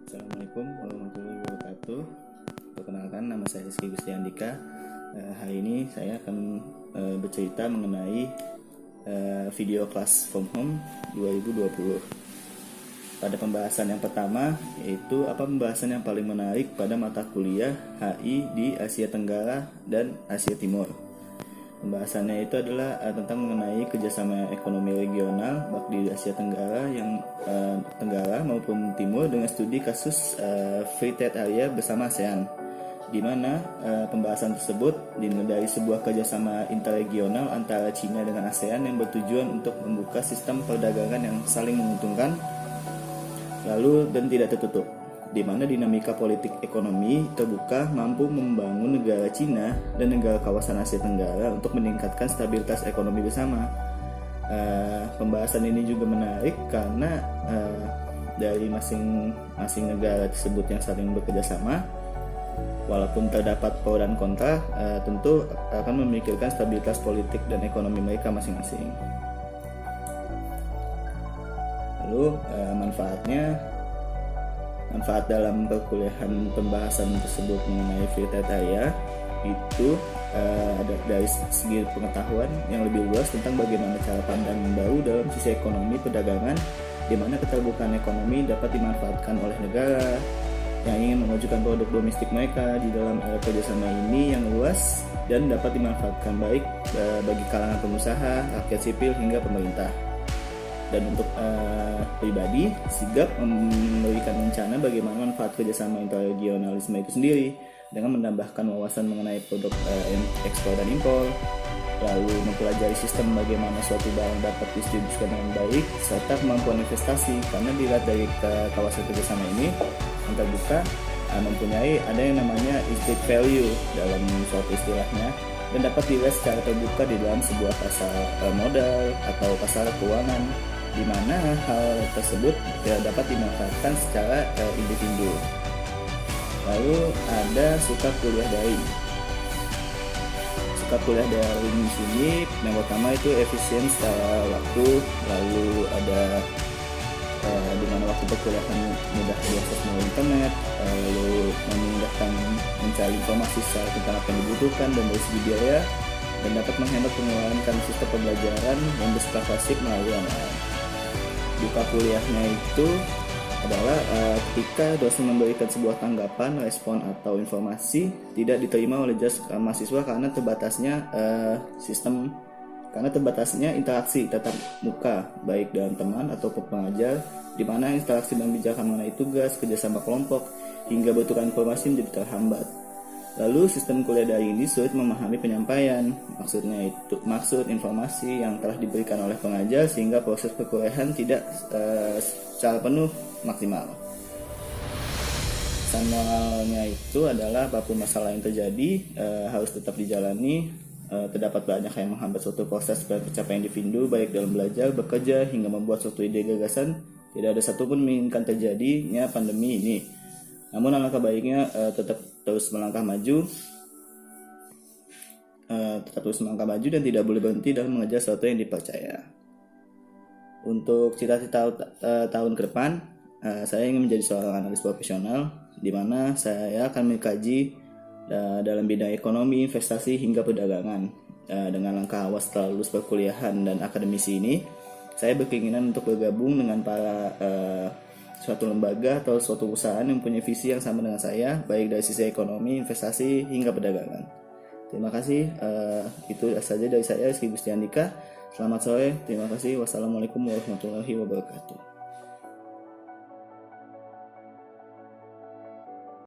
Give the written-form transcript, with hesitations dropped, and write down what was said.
Assalamualaikum warahmatullahi wabarakatuh. Perkenalkan, nama saya Rizky Gustiandika. Hari ini saya akan bercerita mengenai video kelas from home 2020. Pada pembahasan yang pertama, yaitu apa pembahasan yang paling menarik pada mata kuliah HI di Asia Tenggara dan Asia Timur. Pembahasannya itu adalah tentang mengenai kerjasama ekonomi regional baik di Asia Tenggara Tenggara maupun Timur dengan studi kasus Free Trade Area bersama ASEAN, di mana pembahasan tersebut dimulai dari sebuah kerjasama interregional antara China dengan ASEAN yang bertujuan untuk membuka sistem perdagangan yang saling menguntungkan lalu dan tidak tertutup, di mana dinamika politik ekonomi terbuka mampu membangun negara Cina dan negara kawasan Asia Tenggara untuk meningkatkan stabilitas ekonomi bersama. Pembahasan ini juga menarik karena dari masing-masing negara tersebut yang saling bekerja sama, walaupun terdapat pro dan kontra, tentu akan memikirkan stabilitas politik dan ekonomi mereka masing-masing. Lalu manfaat dalam perkuliahan pembahasan tersebut mengenai Free Trade Area itu ada dari segi pengetahuan yang lebih luas tentang bagaimana cara pandang baru dalam sisi ekonomi perdagangan, di mana keterbukaan ekonomi dapat dimanfaatkan oleh negara yang ingin memajukan produk domestik mereka di dalam era kerjasama ini yang luas dan dapat dimanfaatkan baik bagi kalangan pengusaha, rakyat sipil hingga pemerintah. Dan untuk pribadi, sigap memberikan rencana bagaimana manfaat kerjasama interregionalisme itu sendiri dengan menambahkan wawasan mengenai produk ekspor dan impor, lalu mempelajari sistem bagaimana suatu barang dapat didistribusikan dengan baik, serta kemampuan investasi, karena dilihat dari kawasan kerjasama ini yang terbuka mempunyai ada yang namanya intrinsic value dalam suatu istilahnya, dan dapat dilihat secara terbuka di dalam sebuah pasar modal atau pasar keuangan, di mana hal tersebut dapat dimanfaatkan secara individu. Lalu ada suka kuliah daring. Suka kuliah daring di sini yang pertama itu efisien secara waktu, lalu ada di mana waktu perkuliahan mudah diakses melalui internet, lalu memudahkan mencari informasi secara tentang apa yang dibutuhkan dan dari segi biaya, dan dapat menghemat pengeluaran karena sistem pembelajaran yang bersifat klasik melalui online. Duka kuliahnya itu adalah ketika dosen memberikan sebuah tanggapan, respon atau informasi tidak diterima oleh mahasiswa karena terbatasnya interaksi tatap muka baik dengan teman atau pengajar, di mana interaksi dan bijakan mengenai tugas, kerjasama kelompok hingga bertukar informasi menjadi terhambat. Lalu sistem kuliah daring ini sulit memahami penyampaian, maksud informasi yang telah diberikan oleh pengajar, sehingga proses perkuliahan tidak secara penuh maksimal. Pesan moralnya itu adalah apapun masalah yang terjadi harus tetap dijalani. Terdapat banyak yang menghambat suatu proses pencapaian individu baik dalam belajar, bekerja, hingga membuat suatu ide gagasan. Tidak ada satupun menginginkan terjadinya pandemi ini. Namun alangkah baiknya tetap terus melangkah maju dan tidak boleh berhenti dalam mengejar sesuatu yang dipercaya. Untuk cita-cita tahun ke depan, saya ingin menjadi seorang analis profesional, di mana saya akan mengkaji dalam bidang ekonomi, investasi hingga perdagangan. Dengan langkah awal setelah lulus perkuliahan dan akademisi ini, saya berkeinginan untuk bergabung dengan para suatu lembaga atau suatu perusahaan yang punya visi yang sama dengan saya, baik dari sisi ekonomi, investasi, hingga perdagangan. Terima kasih, itu saja dari saya, Rizky Gustiandika. Selamat sore, terima kasih. Wassalamualaikum warahmatullahi wabarakatuh.